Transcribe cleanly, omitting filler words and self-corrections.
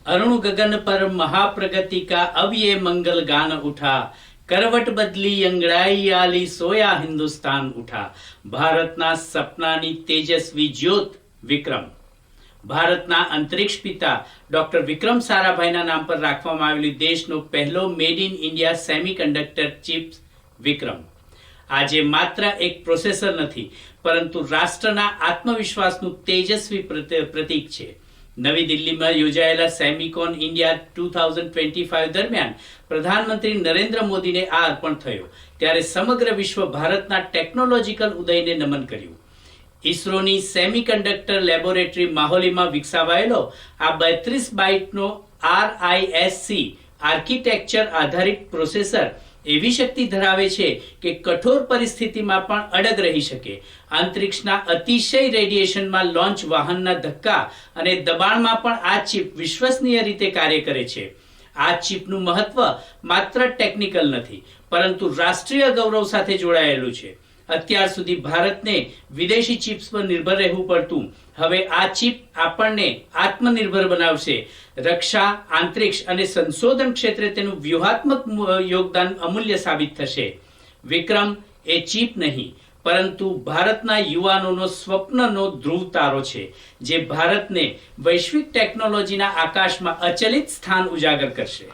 अरुण गगन पर महाप्रगति का अब ये मंगल गान उठा, करवट बदली अंगड़ाई आली सोया हिंदुस्तान उठा। ભારતના સપનાની તેજસ્વી જ્યોત વિક્રમ. ભારતના અંતરિક્ષ પિતા ડોક્ટર વિક્રમ સારાભાઈના નામ પર રાખવામાં આવેલી દેશનો પહેલો made in India semiconductor chip Vikram આજે માત્ર એક પ્રોસેસર નથી, પરંતુ રાષ્ટ્રના આત્મવિશ્વાસનું તેજસ્વી પ્રતીક છે. નવી દિલ્હીમાં યોજાયેલા સેમિકોન ઇન્ડિયા 2025 દરમિયાન પ્રધાનમંત્રી નરેન્દ્ર મોદીને આ અર્પણ થયો, ત્યારે સમગ્ર વિશ્વ ભારતના ટેકનોલોજીકલ ઉદયને નમન કર્યું. ઇસરોની સેમિકન્ડક્ટર લેબોરેટરી માહોલીમાં વિકસાવાયેલો આ 32 બાઇટનો RISC આર્કિટેક્ચર આધારિત પ્રોસેસર એવી શક્તિ ધરાવે છે કે કઠોર પરિસ્થિતિમાં પણ અડગ રહી શકે. અંતરિક્ષના અતિશય રેડિયેશનમાં લોન્ચ વાહનના ધક્કા અને દબાણમાં પણ આ ચિપ વિશ્વસનીય રીતે કાર્ય કરે છે. આ ચિપનું મહત્વ માત્ર ટેકનિકલ નથી, પરંતુ રાષ્ટ્રીય ગૌરવ સાથે જોડાયેલું છે. અત્યાર સુધી ભારતને વિદેશી ચિપ્સ પર નિર્ભર રહેવું પડતું, હવે આ ચિપ આપણને આત્મનિર્ભર બનાવશે. રક્ષા, આંતરિક્ષ અને સંશોધન ક્ષેત્રે તેનું વ્યૂહાત્મક યોગદાન અમૂલ્ય સાબિત થશે. વિક્રમ એ ચિપ નહીં, પરંતુ ભારતના યુવાનોનો સ્વપ્નનો ધ્રુવ તારો છે, જે ભારતને વૈશ્વિક ટેકનોલોજીના આકાશમાં અચલિત સ્થાન ઉજાગર કરશે.